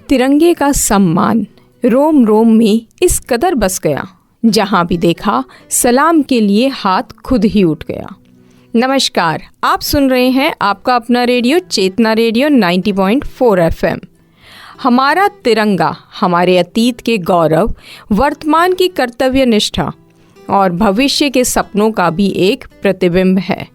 तिरंगे का सम्मान रोम रोम में इस कदर बस गया, जहां भी देखा सलाम के लिए हाथ खुद ही उठ गया। नमस्कार, आप सुन रहे हैं आपका अपना रेडियो चेतना रेडियो 90.4 FM। हमारा तिरंगा हमारे अतीत के गौरव, वर्तमान की कर्तव्य निष्ठा और भविष्य के सपनों का भी एक प्रतिबिंब है।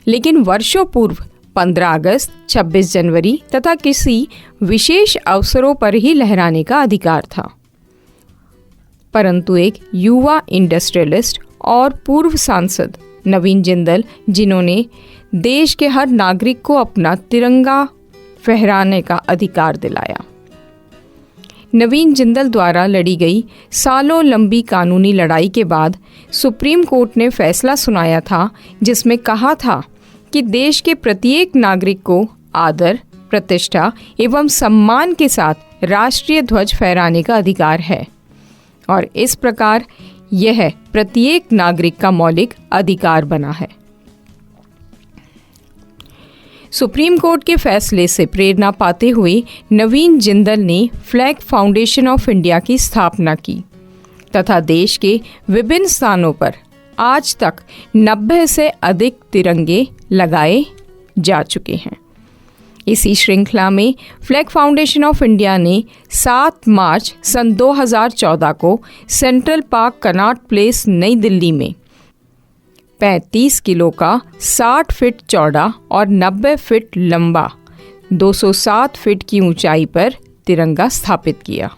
लेकिन वर्षों पूर्व 15 अगस्त, 26 जनवरी तथा किसी विशेष अवसरों पर ही लहराने का अधिकार था। परंतु एक युवा इंडस्ट्रियलिस्ट और पूर्व सांसद नवीन जिंदल, जिन्होंने देश के हर नागरिक को अपना तिरंगा फहराने का अधिकार दिलाया। नवीन जिंदल द्वारा लड़ी गई सालों लंबी कानूनी लड़ाई के बाद सुप्रीम कोर्ट ने फैसला सुनाया था, जिसमें कहा था कि देश के प्रत्येक नागरिक को आदर, प्रतिष्ठा एवं सम्मान के साथ राष्ट्रीय ध्वज फहराने का अधिकार है और इस प्रकार यह प्रत्येक नागरिक का मौलिक अधिकार बना है। सुप्रीम कोर्ट के फैसले से प्रेरणा पाते हुए नवीन जिंदल ने फ्लैग फाउंडेशन ऑफ इंडिया की स्थापना की तथा देश के विभिन्न स्थानों पर आज तक 90 से अधिक तिरंगे लगाए जा चुके हैं। इसी श्रृंखला में फ्लैग फाउंडेशन ऑफ इंडिया ने 7 मार्च सन 2014 को सेंट्रल पार्क, कनॉट प्लेस, नई दिल्ली में 35 किलो का 60 फीट चौड़ा और 90 फीट लंबा 207 फीट की ऊंचाई पर तिरंगा स्थापित किया।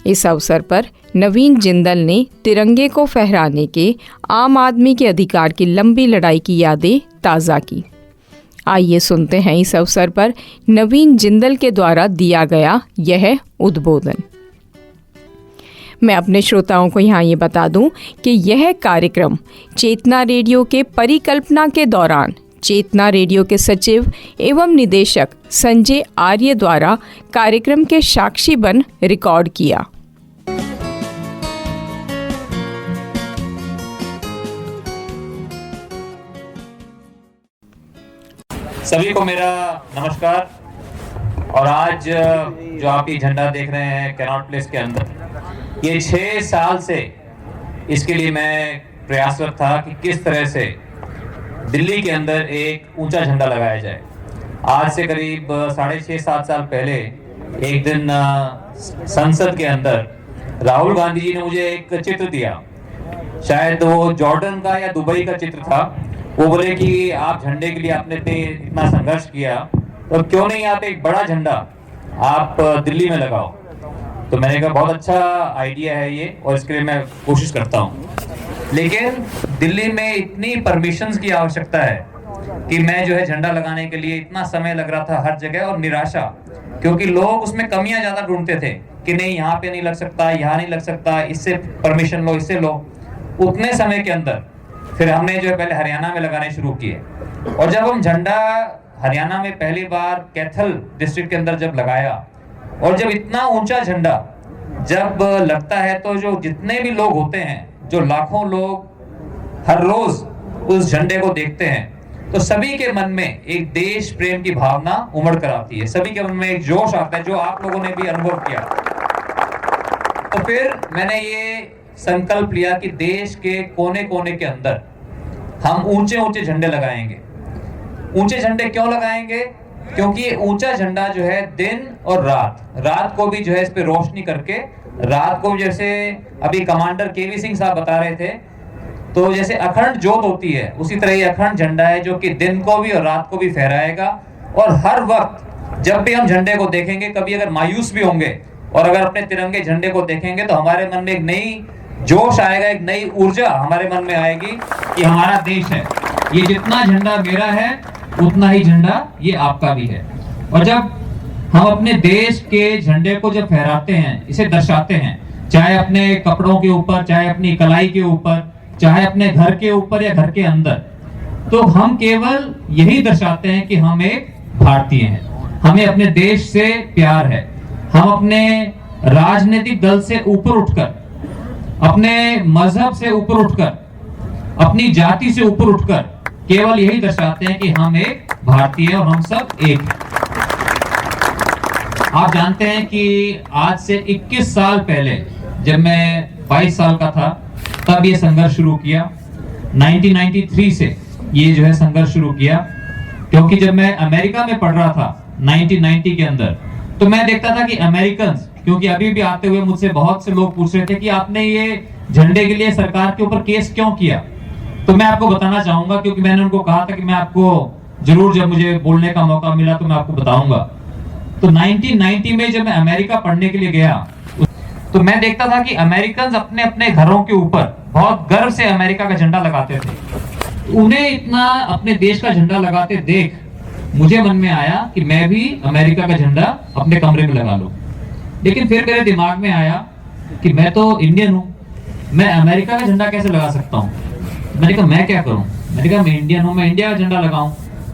इस अवसर पर नवीन जिंदल ने तिरंगे को फहराने के आम आदमी के अधिकार की लंबी लड़ाई की यादें ताज़ा की। आइए सुनते हैं इस अवसर पर नवीन जिंदल के द्वारा दिया गया यह उद्बोधन। मैं अपने श्रोताओं को यहाँ ये बता दूं कि यह कार्यक्रम चेतना रेडियो के परिकल्पना के दौरान चेतना रेडियो के सचिव एवं निदेशक संजय आर्य द्वारा कार्यक्रम के साक्षी बन रिकॉर्ड किया। सभी को मेरा नमस्कार। और आज जो आप ये झंडा देख रहे हैं कनॉट प्लेस के अंदर, ये 6 साल से इसके लिए मैं प्रयासरत था कि किस तरह से दिल्ली के अंदर एक ऊंचा झंडा लगाया जाए। आज से करीब 6.5-7 साल पहले एक दिन संसद के अंदर राहुल गांधी जी ने मुझे एक चित्र दिया, शायद वो जॉर्डन का या दुबई का चित्र था। वो बोले कि आप झंडे के लिए आपने इतना संघर्ष किया, तो क्यों नहीं आप एक बड़ा झंडा आप दिल्ली में लगाओ। तो मैंने कहा बहुत अच्छा आइडिया है ये, और इसके लिए मैं कोशिश करता हूँ। लेकिन दिल्ली में इतनी परमिशंस की आवश्यकता है कि मैं जो है झंडा लगाने के लिए इतना समय लग रहा था हर जगह, और निराशा, क्योंकि लोग उसमें कमियां ज़्यादा ढूंढते थे कि नहीं यहाँ पे नहीं लग सकता, यहाँ नहीं लग सकता, इससे परमिशन लो, इससे लो। उतने समय के अंदर फिर हमने जो है पहले हरियाणा में लगाने शुरू किए, और जब हम झंडा हरियाणा में पहली बार कैथल डिस्ट्रिक्ट के अंदर जब लगाया, और जब इतना ऊंचा झंडा जब लगता है, तो जो जितने भी लोग होते हैं, जो लाखों लोग हर रोज उस झंडे को देखते हैं, तो सभी के मन में एक देश प्रेम की भावना उमड़ कर आती है, सभी के मन में एक जोश आता है, जो आप लोगों ने भी अनुभव किया। तो फिर मैंने ये संकल्प लिया कि देश के कोने कोने के अंदर हम ऊंचे ऊंचे झंडे लगाएंगे। ऊंचे झंडे क्यों लगाएंगे? क्योंकि ये ऊंचा झंडा जो है दिन और रात को भी जो है इस पे रोशनी करके, रात को जैसे अभी कमांडर केवी सिंह साहब बता रहे थे, तो जैसे अखंड ज्योत होती है, उसी तरह ये अखंड झंडा है जो कि दिन को भी और रात को भी फहराएगा। और हर वक्त जब भी हम झंडे को देखेंगे, कभी अगर मायूस भी होंगे और अगर अपने तिरंगे झंडे को देखेंगे, तो हमारे मन में एक नई जोश आएगा, एक नई ऊर्जा हमारे मन में आएगी कि हमारा देश है, ये जितना झंडा मेरा है उतना ही झंडा ये आपका भी है। और जब हम अपने देश के झंडे को जब फहराते हैं, इसे दर्शाते हैं, चाहे अपने कपड़ों के ऊपर, चाहे अपनी कलाई के ऊपर, चाहे अपने घर के ऊपर या घर के अंदर, तो हम केवल यही दर्शाते हैं कि हम एक भारतीय हैं, हमें अपने देश से प्यार है। हम अपने राजनीतिक दल से ऊपर उठकर, अपने मजहब से ऊपर उठकर, अपनी जाति से ऊपर उठकर केवल यही दर्शाते हैं कि हम एक भारतीय और हम सब एक हैं। आप जानते हैं कि आज से 21 साल पहले जब मैं 22 साल का था तब ये संघर्ष शुरू किया। 1993 से ये जो है संघर्ष शुरू किया, क्योंकि जब मैं अमेरिका में पढ़ रहा था 1990 के अंदर, तो मैं देखता था कि अमेरिकन, क्योंकि अभी भी आते हुए मुझसे बहुत से लोग पूछ रहे थे कि आपने ये झंडे के लिए सरकार के ऊपर केस क्यों किया। तो मैं आपको बताना चाहूंगा, क्योंकि मैंने उनको कहा था कि मैं आपको जरूर जब मुझे बोलने का मौका मिला तो मैं आपको बताऊंगा। तो 1990 में जब मैं अमेरिका पढ़ने के लिए गया तो मैं देखता था कि अमेरिकन अपने अपने घरों के ऊपर बहुत गर्व से अमेरिका का झंडा लगाते थे। उन्हें इतना अपने देश का झंडा लगाते देख मुझे मन में आया कि मैं भी अमेरिका का झंडा अपने कमरे में लगा लूं। लेकिन फिर मेरे दिमाग में आया कि मैं तो इंडियन हूं, मैं अमेरिका का झंडा कैसे लगा सकता हूं। मैंने कहा मैं क्या करूं, मैंने कहा मैं इंडियन हूं, मैं इंडिया का झंडा लगाऊं।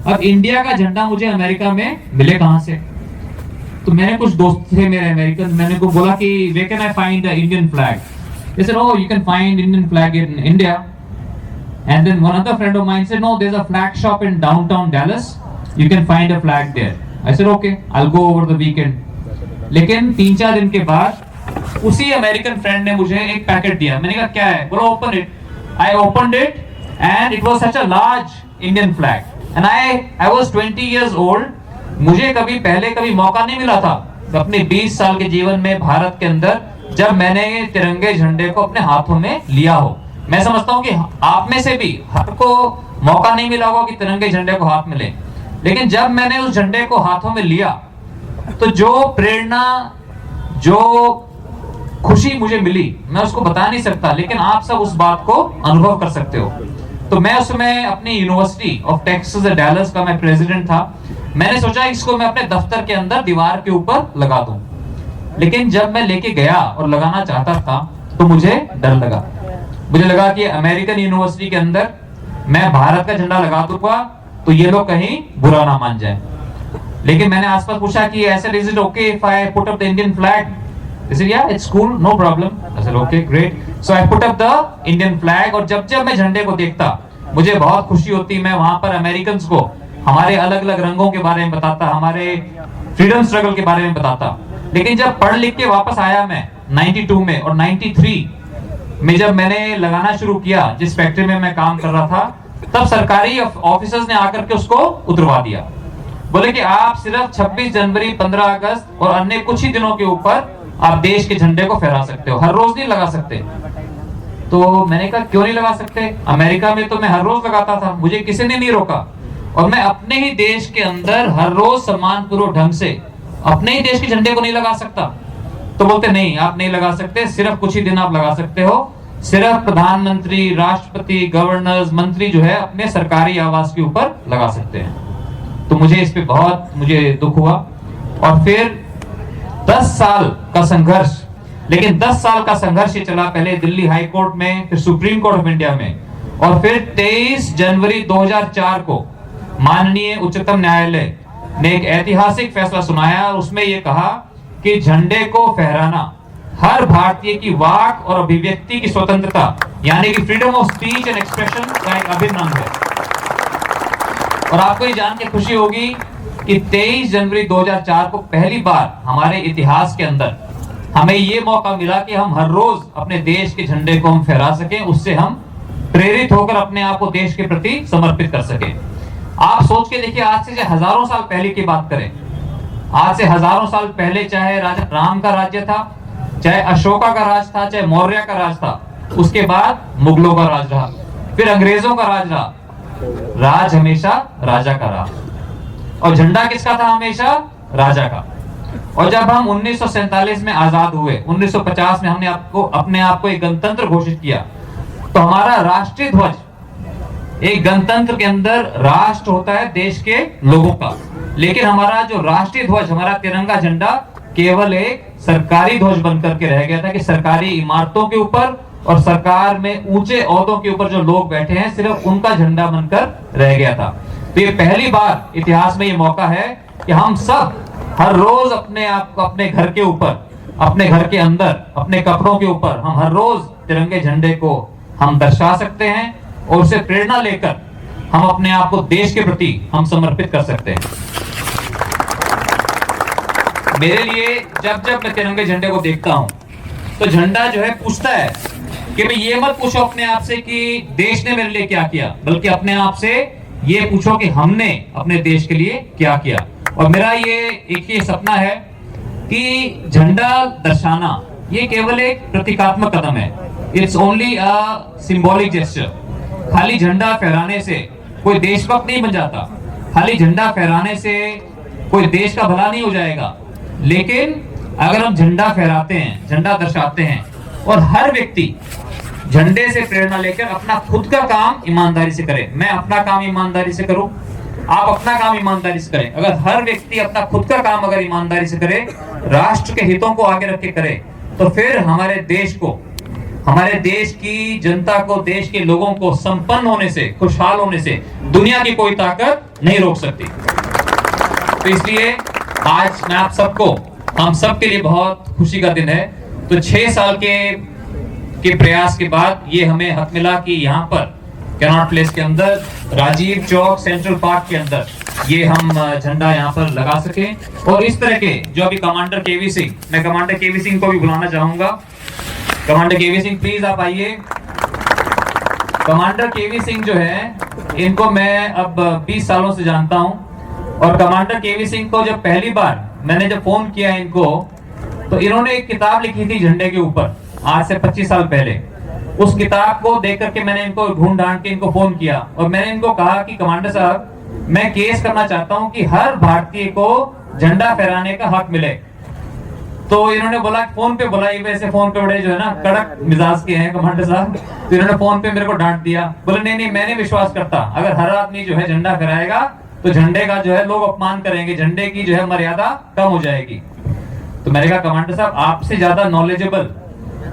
अब इंडिया का झंडा मुझे अमेरिका में मिले कहां से। तो मेरे कुछ दोस्त थे मेरे अमेरिकन, मैंने को बोला कि where can I find the Indian flag? They said, oh, you can find Indian flag in India. And then one other friend of mine said, no, there's a flag shop in downtown Dallas. You can find a flag there. I said, okay, I'll go over the weekend. लेकिन 3-4 दिन के बाद उसी American friend ने मुझे एक packet दिया। मैंने कहा क्या है, बोलो open it. I opened it and it was such a large Indian flag. And I was 20 years old. मुझे कभी मौका नहीं मिला था अपने 20 साल के जीवन में भारत के अंदर जब मैंने तिरंगे झंडे को अपने हाथों में लिया हो। मैं समझता हूँ कि आप में से भी हर को मौका नहीं मिला होगा कि तिरंगे झंडे को हाथ में ले, लेकिन जब मैंने उस झंडे को हाथों में लिया तो जो प्रेरणा, जो खुशी मुझे मिली मैं उसको बता नहीं सकता, लेकिन आप सब उस बात को अनुभव कर सकते हो। तो मैं उसमें अपनी यूनिवर्सिटी ऑफ टेक्सास डैलस का मैं प्रेसिडेंट था। मैंने सोचा इसको मैं अपने दफ्तर के अंदर दीवार के ऊपर लगा दूं, लेकिन जब मैं लेके गया और लगाना चाहता था तो मुझे डर लगा। मुझे लगा कि अमेरिकन यूनिवर्सिटी के अंदर मैं भारत का झंडा लगा दूंगा तो ये लोग कहीं बुरा ना मान जाए। लेकिन मैंने आसपास पूछा कि ऐसे is it okay if I put up the Indian flag? They said, yeah, it's cool, no problem. I said, okay, great. So I put up the Indian flag और जब मैं झंडे को देखता मुझे बहुत खुशी होती। मैं वहां पर अमेरिकन्स को हमारे अलग अलग रंगों के बारे में बताता, हमारे फ्रीडम स्ट्रगल के बारे में बताता। लेकिन जब पढ़ लिख के वापस आया मैं 92 में और 93 में जब मैंने लगाना शुरू किया, जिस फैक्ट्री में मैं काम कर रहा था, तब सरकारी ऑफिसर्स ने आकर के उसको उतरवा दिया। बोले कि आप सिर्फ 26 जनवरी, 15 अगस्त और अन्य कुछ ही दिनों के ऊपर आप देश के झंडे को फहरा सकते हो, हर रोज नहीं लगा सकते। तो मैंने कहा क्यों नहीं लगा सकते, अमेरिका में तो मैं हर रोज लगाता था, मुझे किसी ने नहीं रोका। और मैं अपने ही देश के अंदर हर रोज सम्मानपूर्वक ढंग से अपने ही देश के झंडे को नहीं लगा सकता। तो बोलते नहीं, आप नहीं लगा सकते, सिर्फ कुछ ही दिन आप लगा सकते हो। सिर्फ प्रधानमंत्री, राष्ट्रपति, गवर्नर्स, मंत्री जो है अपने सरकारी आवास के ऊपर लगा सकते हैं। तो मुझे इस पे बहुत दुख हुआ। और फिर 10 साल का संघर्ष, लेकिन 10 साल का संघर्ष ये चला, पहले दिल्ली हाई कोर्ट में, फिर सुप्रीम कोर्ट ऑफ इंडिया में, और फिर 23 जनवरी 2004 को माननीय उच्चतम न्यायालय ने एक ऐतिहासिक फैसला सुनाया। उसमें यह कहा कि झंडे को फहराना हर भारतीय की वाक और अभिव्यक्ति की स्वतंत्रता, यानी कि freedom of speech and expression का एक अभिन्न अंग है। और आपको ये जान के खुशी होगी कि 23 जनवरी 2004 को पहली बार हमारे इतिहास के अंदर हमें ये मौका मिला कि हम हर रोज अपने देश के झंडे को हम फहरा सकें, उससे हम प्रेरित होकर अपने आप को देश के प्रति समर्पित कर सकें। आप सोच के देखिए, आज से हजारों साल पहले की बात करें, आज से हजारों साल पहले चाहे राजा राम का राज्य था, चाहे अशोका का राज था, चाहे मौर्य का राज था, उसके बाद मुगलों का राज रहा, फिर अंग्रेजों का राज रहा। राज हमेशा राजा का रहा और झंडा किसका था? हमेशा राजा का। और जब हम 1947 में आजाद हुए, 1950 में हमने अपने आप को एक गणतंत्र घोषित किया, तो हमारा राष्ट्रीय ध्वज, एक गणतंत्र के अंदर राष्ट्र होता है देश के लोगों का, लेकिन हमारा जो राष्ट्रीय ध्वज, हमारा तिरंगा झंडा केवल एक सरकारी ध्वज बनकर के रह गया था कि सरकारी इमारतों के ऊपर और सरकार में ऊंचे ओहदों के ऊपर जो लोग बैठे हैं सिर्फ उनका झंडा बनकर रह गया था। तो ये पहली बार इतिहास में ये मौका है कि हम सब हर रोज अपने आप को अपने घर के ऊपर, अपने घर के अंदर, अपने कपड़ों के ऊपर हम हर रोज तिरंगे झंडे को हम दर्शा सकते हैं और उससे प्रेरणा लेकर हम अपने आप को देश के प्रति हम समर्पित कर सकते हैं। मेरे लिए जब जब मैं तिरंगे झंडे को देखता हूं तो झंडा जो है पूछता है कि मैं ये मत पूछो अपने आप से कि देश ने मेरे लिए क्या किया, बल्कि अपने आप से ये पूछो कि हमने अपने देश के लिए क्या किया। और मेरा ये एक ही सपना है कि झंडा दर्शाना ये केवल एक प्रतीकात्मक कदम है। It's only a symbolic gesture. खाली झंडा फहराने से कोई देशभक्त नहीं बन जाता, खाली झंडा फहराने से कोई देश का भला नहीं हो जाएगा। लेकिन अगर हम झंडा फहराते हैं, झंडा दर्शाते हैं और हर व्यक्ति झंडे से प्रेरणा लेकर अपना खुद का काम ईमानदारी से करे, मैं अपना काम ईमानदारी से करूं, आप अपना काम ईमानदारी से करें, अगर हर व्यक्ति अपना खुद का काम अगर ईमानदारी से करे, राष्ट्र के हितों को आगे रख के करे, तो फिर हमारे देश को, हमारे देश की जनता को, देश के लोगों को संपन्न होने से, खुशहाल होने से दुनिया की कोई ताकत नहीं रोक सकती। तो इसलिए आज मैं आप सबको, हम सब के लिए बहुत खुशी का दिन है। तो 6 साल के प्रयास के बाद ये हमें हक मिला कि यहाँ पर कैनॉट प्लेस के अंदर, राजीव चौक सेंट्रल पार्क के अंदर ये हम झंडा यहाँ पर लगा सके। और इस तरह के जो अभी कमांडर केवी सिंह, मैं कमांडर केवी सिंह को भी बुलाना चाहूंगा। कमांडर केवी सिंह प्लीज आप आइए। कमांडर केवी सिंह जो है, इनको मैं अब 20 सालों से जानता हूँ। और कमांडर केवी सिंह को जब पहली बार मैंने जब फोन किया इनको, तो इन्होंने एक किताब लिखी थी झंडे के ऊपर, आज से 25 साल पहले। उस किताब को देख करके मैंने इनको ढूंढ ढांड के इनको फोन किया और मैंने इनको कहा कि कमांडर साहब, मैं केस करना चाहता हूं कि हर भारतीय को झंडा फहराने का हक मिले। तो इन्होंने बोला, फोन पे बोला, ये वैसे फोन पे बड़े जो है ना कड़क मिजाज के हैं कमांडर साहब, तो इन्होंने फोन पे मेरे को डांट दिया। बोले नहीं नहीं, मैं नहीं विश्वास करता, अगर हर आदमी जो है झंडा फहराएगा तो झंडे का जो है लोग अपमान करेंगे, झंडे की जो है मर्यादा कम हो जाएगी। तो मैंने कहा कमांडर साहब, आपसे ज्यादा नॉलेजेबल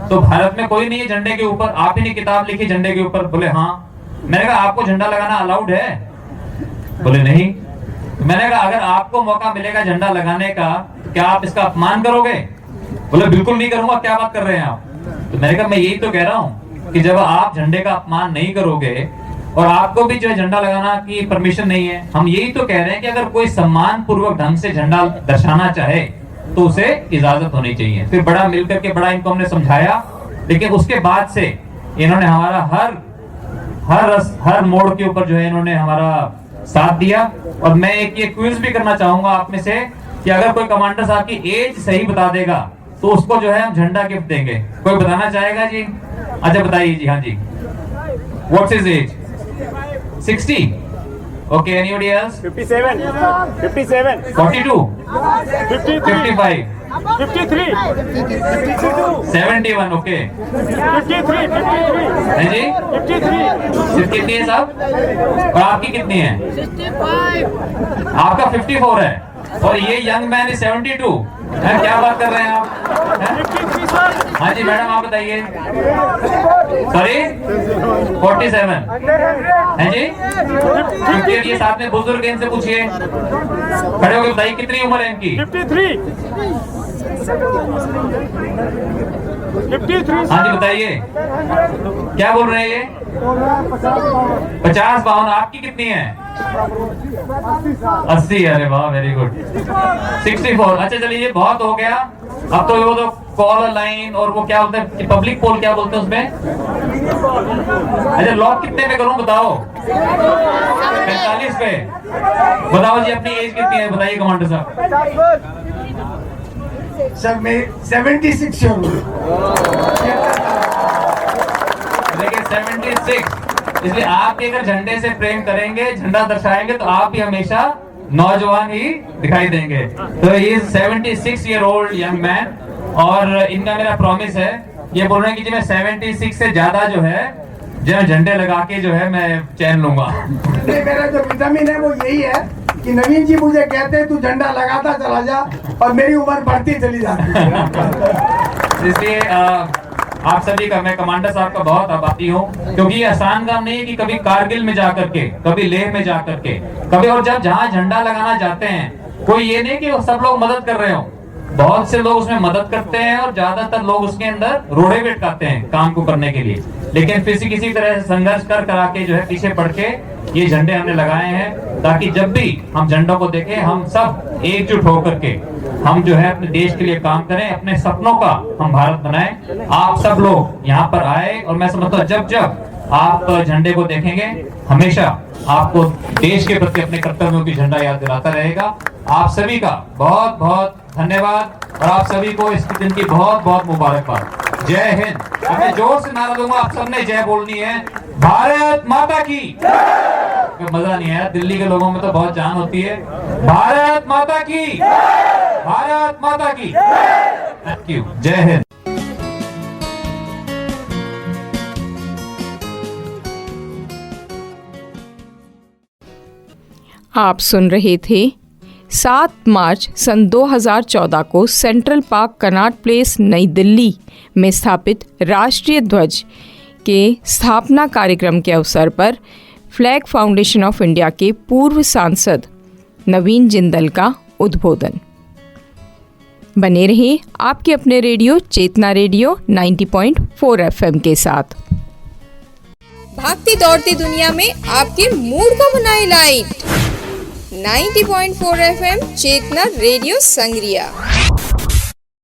तो भारत में कोई नहीं है झंडे के ऊपर, आप ही ने किताब लिखी झंडे के ऊपर। बोले हाँ। मैंने कहा आपको झंडा लगाना अलाउड है? बोले नहीं। मैंने कहा अगर आपको मौका मिलेगा झंडा लगाने का, क्या आप इसका अपमान करोगे? बोले बिल्कुल नहीं करूंगा, क्या बात कर रहे हैं आप? तो मैंने कहा मैं यही तो कह रहा हूँ कि जब आप झंडे का अपमान नहीं करोगे और आपको भी जो है झंडा लगाना की परमिशन नहीं है, हम यही तो कह रहे हैं कि अगर कोई सम्मान पूर्वक ढंग से झंडा दर्शाना चाहे तो उसे इजाजत होनी चाहिए। फिर बड़ा मिलकर के बड़ा इनको हमने समझाया, लेकिन उसके बाद से इन्होंने हमारा हर मोड़ के ऊपर जो है इन्होंने हमारा साथ दिया। और मैं एक ये क्विज भी करना चाहूंगा आप में से कि अगर कोई कमांडर साहब की एज सही बता देगा तो उसको जो है हम झंडा गिफ्ट देंगे। कोई बताना चाहेगा जी? अच्छा बताइए जी। हाँ जी, what's his age? 60? Okay, anybody else? 57, 57, 42, 53, 55, 53, 71, okay. 53, 53, है जी? 53, सिर्फ कितनी है साहब? और आपकी कितनी है? 65। आपका 54 है और ये यंग मैन है 72 है। क्या बात कर रहे हैं आप? हैं? 53 सर। हाँ जी मैडम, आप बताइए। सॉरी, 47 है जी? 50। ये साथ में बुजुर्ग, इनसे पूछिए, खड़े होकर बताइए कितनी उम्र है इनकी? 53, 53 हाँ जी बताइए, क्या बोल रहे हैं ये? 50-52। आपकी कितनी है? 80। अरे वाह, वेरी गुड। 64। अच्छा चलिए, ये बहुत हो गया। अब तो वो तो कॉल लाइन और वो क्या बोलते हैं, पब्लिक पोल क्या बोलते हैं उसमें? अच्छा, लॉक कितने पे करूं बताओ? 45 पे। बताओ जी, अपनी एज कितनी है बताइए कमांडर साहब? सर मैं 76 ईयर हूँ। देखिए 76। इसलिए आप अगर झंडे से प्रेम करेंगे, झंडा दर्शाएंगे, तो आप भी हमेशा नौजवान ही दिखाई देंगे। तो ये 76 ईयर ओल्ड यंग मैन, और इनका मेरा प्रॉमिस है, ये बोल रहे हैं कि मैं 76 से ज्यादा जो है जब झंडे लगा के जो है मैं चैन लूंगा। मेरा जो विटामिन है वो यही है कि नवीन जी मुझे कहते हैं तू झंडा लगाता चला जा, और मेरी उम्र बढ़ती चली जाती है। इसलिए आप सभी का, मैं कमांडर साहब का बहुत आभारी हूँ, क्योंकि ये आसान काम नहीं है कि कभी कारगिल में जाकर के, कभी लेह में जाकर के, कभी, और जब जहाँ झंडा लगाना जाते हैं, कोई ये नहीं कि सब लोग मदद कर रहे हो, बहुत से लोग उसमें मदद करते हैं और ज्यादातर लोग उसके अंदर रोड़े वेट करते हैं काम को करने के लिए, लेकिन फिर किसी तरह से संघर्ष कर करा के जो है पीछे पड़ के ये झंडे हमने लगाए हैं ताकि जब भी हम झंडों को देखें हम सब एकजुट होकर के हम जो है अपने देश के लिए काम करें, अपने सपनों का हम भारत बनाएं। आप सब लोग यहाँ पर आए और मैं समझता हूँ जब जब आप झंडे को देखेंगे हमेशा आपको देश के प्रति अपने कर्तव्यों की झंडा याद दिलाता रहेगा। आप सभी का बहुत बहुत धन्यवाद और आप सभी को इस दिन की बहुत बहुत मुबारकबाद। जय हिंद। अब मैं जोर से नारा दूंगा, आप सबने जय बोलनी है। भारत माता की। मजा नहीं आया, दिल्ली के लोगों में तो बहुत जान होती है। भारत माता की, भारत माता की। Thank you. जय हिंद। आप सुन रहे थे 7 मार्च सन 2014 को सेंट्रल पार्क कनॉट प्लेस नई दिल्ली में स्थापित राष्ट्रीय ध्वज के स्थापना कार्यक्रम के अवसर पर फ्लैग फाउंडेशन ऑफ इंडिया के पूर्व सांसद नवीन जिंदल का उद्बोधन। बने रहे आपके अपने रेडियो चेतना रेडियो 90.4 FM के साथ। भागती दौड़ती दुनिया में आपके मूड को बनाए लाइट। 90.4 FM चेतना रेडियो संग्रिया।